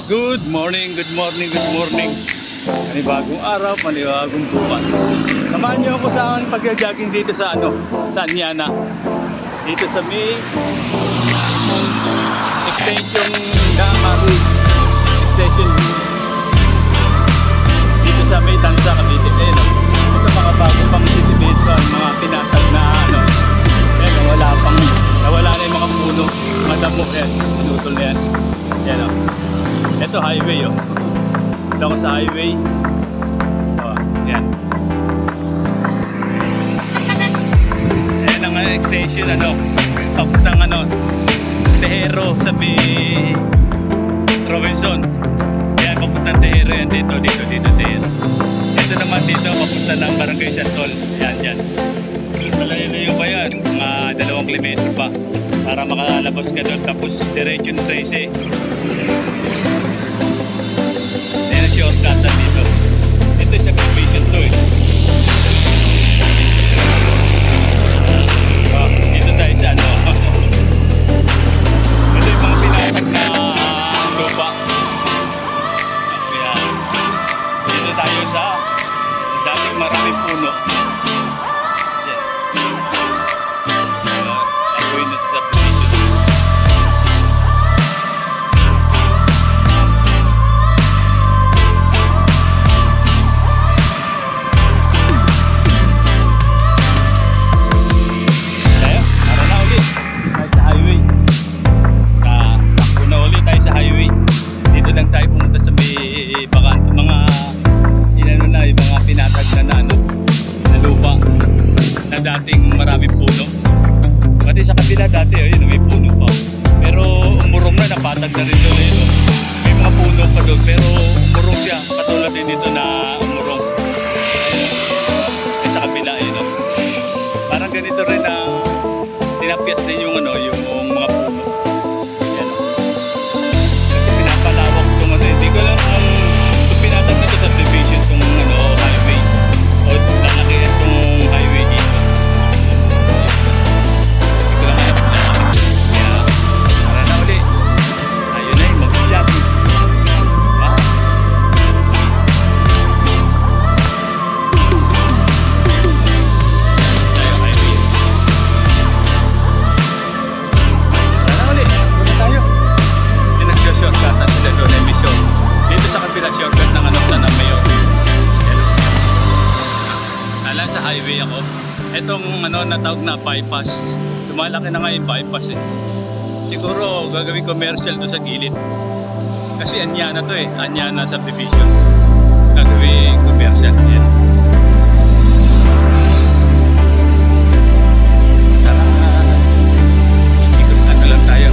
Good morning, good morning, good morning. Panibagong araw, panibagong bukas. Samahan niyo ako sa aking pag-jogging dito sa sa Anyana. Dito sa may extension ng Maru. Extension dito sa may Tansa, Cavite. Ito mga bagong pang sisimento, mga pinatag na nawala na yung mga puno, madamo yan, pinutol na yan. Yan o. Ito highway o. Ito ako sa highway. Yan. Ayan ang extension papuntang Tejero sa may Robinson. Yan, papuntang Tejero yan, dito Tejero. Ito naman dito papunta ng Barangay Santol. Yan. Malayo pa yan, mga 2 kilometro pa para makalabas ka doon, tapos diretso ng 13. Yan ang shortcut dito. Ito sa Vision 2 dito tayo sa ito yung mga pinatag na lupa. Yan. Dito tayo sa dating maraming puno. Dating maraming puno. Pati sa kabila dati, may puno pa. Pero umurong na, napatag na rin doon. May mga puno pa doon, pero umurong siya. Katulad din dito na umurong. Sa kabila, parang ganito rin na tinapyas din yung mga puno. Yan. Kasi pinapalawak itong hindi ko lang ang pinatag nito sa division itong highway. O lalaki itong highway dito. Highway ako. Itong natawag na bypass. Lumalaki na nga yung bypass Siguro gagawin commercial to sa gilid. Kasi Anyana to Anyana subdivision. Gagawin commercial. Yan. Ikot lang tayo.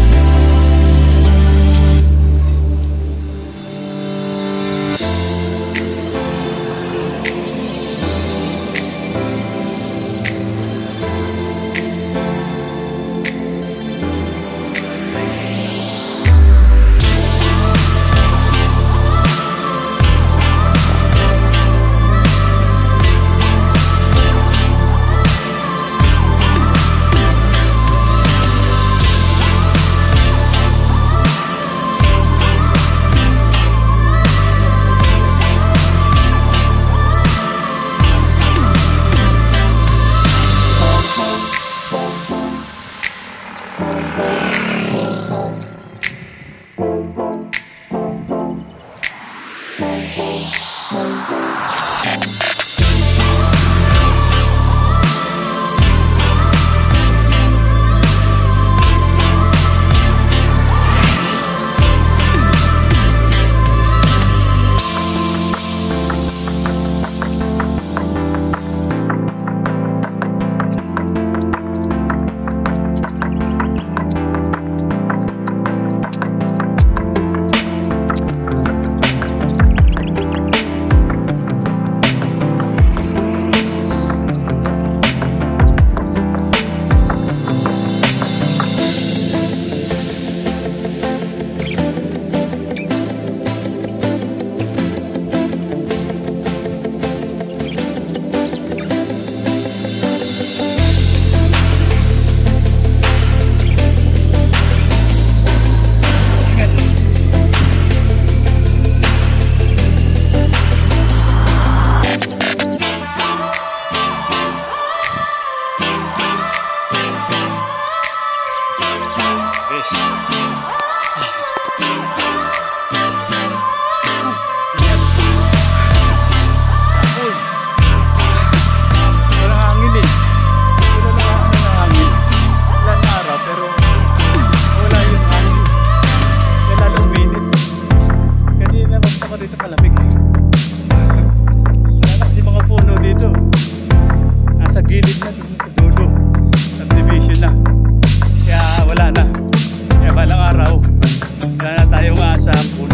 sa puno.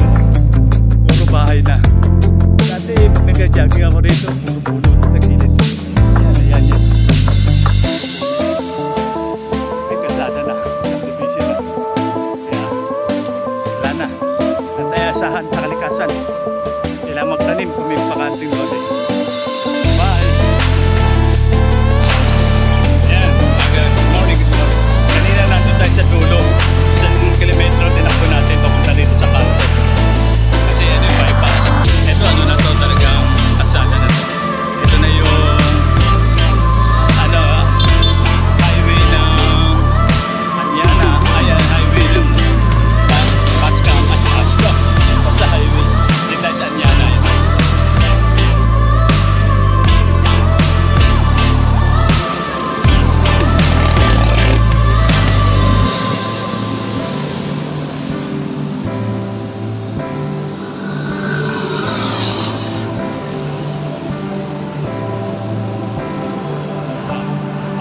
Puro bahay na. Dati pag nag-jogging ako rito, puro puno sa gilid. Ayan, yan. May kalsada na. Subdivision na. Kaya, wala na. Natayasahan sa kalikasan. Kailangan magtanim kung may pakanting lote. Bye! Ayan, good morning. Kanina nandun tayo sa dulo. 1 kilometro tinakbo natin papunta dito sa kanto. Kasi ano yung bypass. Ito ano na to, talagang kalsada na to. Ito na yung ano, highway ng Anyana. Ayan, highway ng Pascam at Pascam. Basta highway. Dito tayo sa Anyana.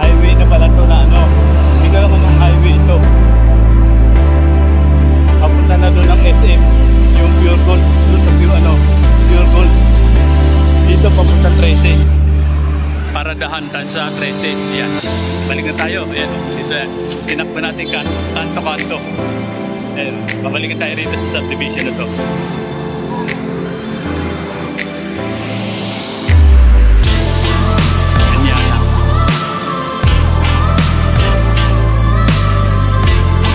Highway na pala to na ano. Hindi ko alam anong highway ito. Papunta na doon ng SM. Yung Pure Gold. Doon sa Pure Gold. Dito papunta 13. Para dahantan sa 13. Yan. Balik na tayo. Ayan. Dito yan. Tinakbo natin kanto-kanto. Ayan. Babalikan tayo rito sa subdivision na to.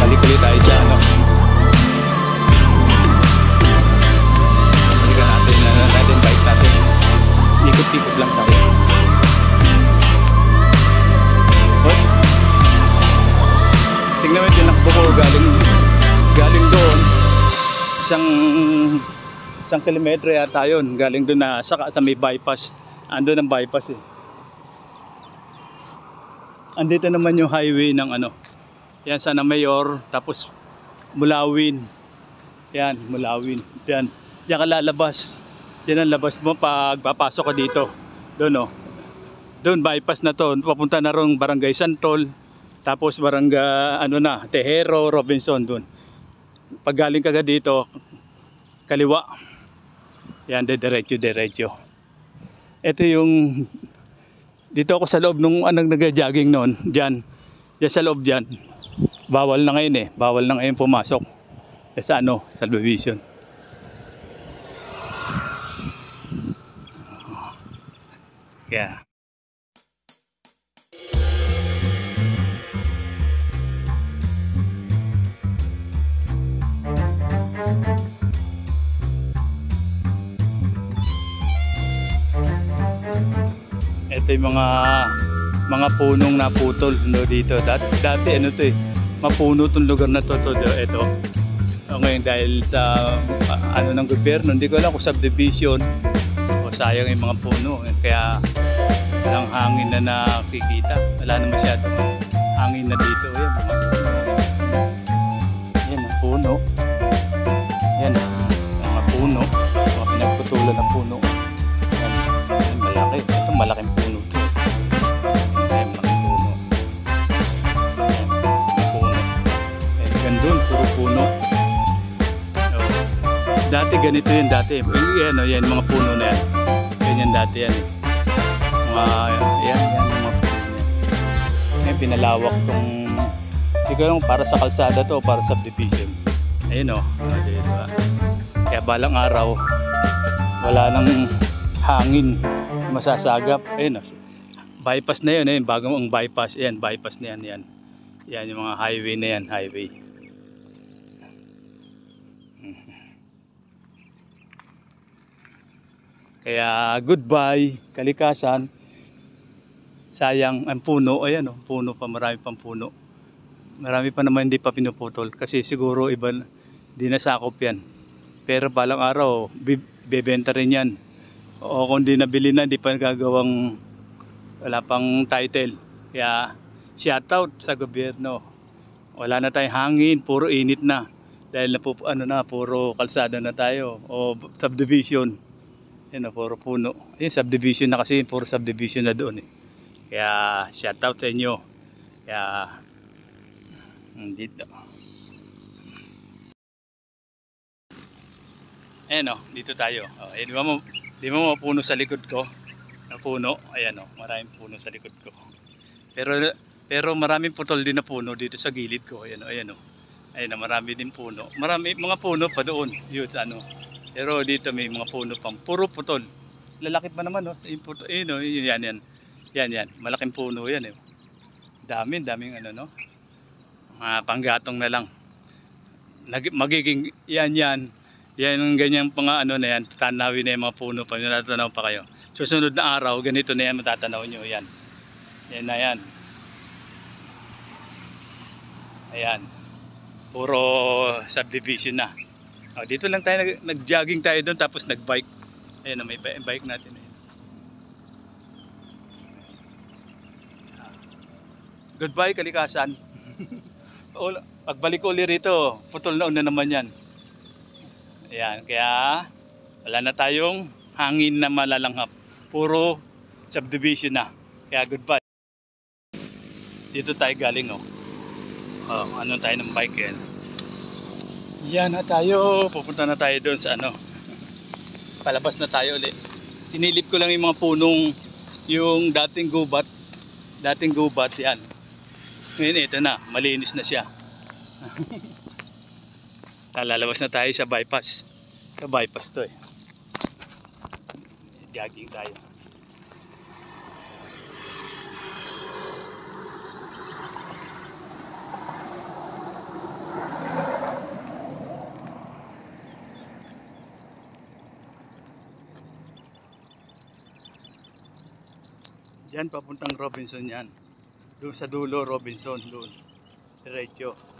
Balik ulit tayo sa ano. Balikan natin bike natin. Ikot-ikot lang tayo. Hoy. Tingnan mo yung tinakbo ko galing doon. Isang kilometro yata yun. Galing doon na sa may bypass. Ando ng bypass eh. Andito naman yung highway ng ano. Yan, sana Mayor, tapos Mulawin. Yan, Mulawin. Yan, diyan ka lalabas. Yan ang labas mo pag papasok ka dito. Doon, oh. Doon, bypass na to. Papunta na rong Barangay Santol. Tapos Barangay, ano na, Tejero, Robinson, doon. Pag galing ka dito, kaliwa. Yan, diretso. Ito yung, dito ako sa loob nung anong nag-jogging noon. Diyan sa loob diyan. Bawal na ngayon eh. Bawal na ngayon pumasok. Sa ano, sa subdivision. Yeah. Ito yung mga punong naputol no, dito. Dati ano to eh. Mapuno tong lugar na to, ito. Ngayon dahil sa ano ng gobyerno, hindi ko alam kung subdivision o sayang yung mga puno. Kaya walang hangin na nakikita. Wala na masyadong hangin na dito. Yan ang puno. Yan mga puno. Mga pinagputulan ng puno. Yan malaki. Ito malaking puno to. Doon, puro puno. Dati ganito yun dati. Yan, yan mga puno na yan. Ganyan dati yan. Yan, mga puno yan. Yan, pinalawak tong, hindi ko lang para sa kalsada to o para sa subdivision. Ayun o. Diba? Kaya balang araw, wala nang hangin masasagap. Ayun o. Bypass na yun. Bagong bypass. Yan, bypass na yan. Yan yung mga highway na yan. Highway. Kaya goodbye kalikasan. Sayang ang puno. Ayan oh, puno pa, marami pang puno. Marami pa naman hindi pa pinuputol kasi siguro iba di nasakop yan. Pero balang araw bebenta rin yan. O kung di nabili na, di pa gagawang wala pang title. Kaya shoutout sa gobyerno. Wala na tayong hangin, puro init na. Dahil na puro kalsada na tayo o subdivision. Yan o, puro puno. Yan, subdivision na kasi, puro subdivision na doon eh. Kaya shoutout sa inyo. Kaya dito. Ayan o, dito tayo. Oh, ayan, di mo mapuno sa likod ko? Na puno. Ayan o, maraming puno sa likod ko. Pero maraming putol din na puno dito sa gilid ko. Ayan o, ayan o. Ayan o, marami din puno. Marami mga puno pa doon. Yun sa ano. Pero dito may mga puno pang puro putol. Lalaki pa naman o. Yung putol, yun o, yan yan. Yan yan. Malaking puno yan eh. Daming ano no. Panggatong na lang. Magiging yan ang ganyang mga ano na yan, tanawin na yung mga puno pa, natanaw pa kayo. Susunod na araw, ganito na yan matatanaw nyo, yan na yan, ayan, puro subdivision na. Dito lang tayo, nag-jogging tayo doon, tapos nag-bike. Ayan na, may bike natin. Goodbye kalikasan. Pagbalik uli rito, putol na naman yan. Ayan, kaya wala na tayong hangin na malalanghap. Puro subdivision na. Kaya goodbye. Dito tayo galing oh. Ano tayo ng bike yan. Yan na tayo. Pupunta na tayo doon sa ano. Palabas na tayo ulit. Sinilip ko lang yung mga punong yung dating gubat. Dating gubat yan. Ngayon ito na. Malinis na siya. Lalabas na tayo sa bypass. Sa bypass to eh. Jogging tayo. Diyan papuntang Robinson yan. Doon sa dulo Robinson doon. Diretso.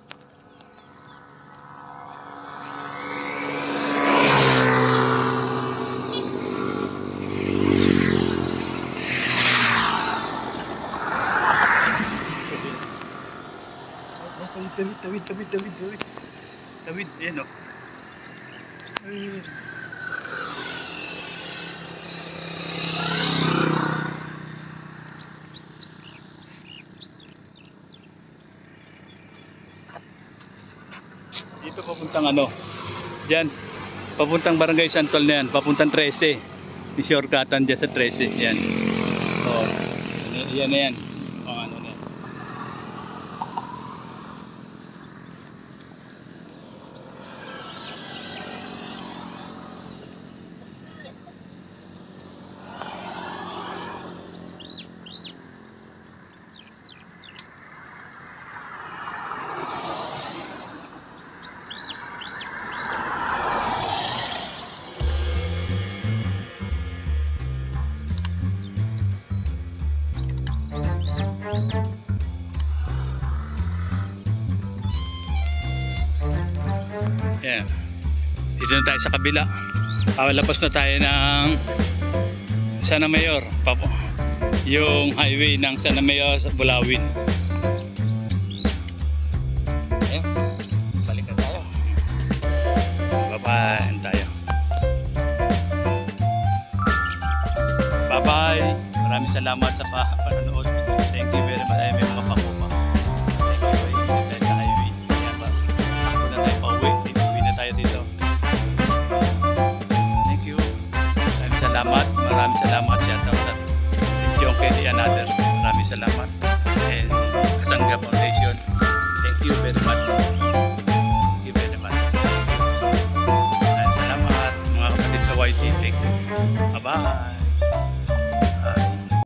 Tawid, yan o. Dito papuntang ano, dyan, papuntang Barangay Santol na yan, papuntang 13. May shortcutan dyan sa 13, yan. Yan na yan. Ano na yan. Yeah. Dito na tayo sa kabila. Labas na tayo ng Sana Mayor. Yung highway ng Sana Mayor sa Bulawin. Ayan. Balik na tayo. Bye-bye tayo. Bye-bye. Maraming salamat sa panonood.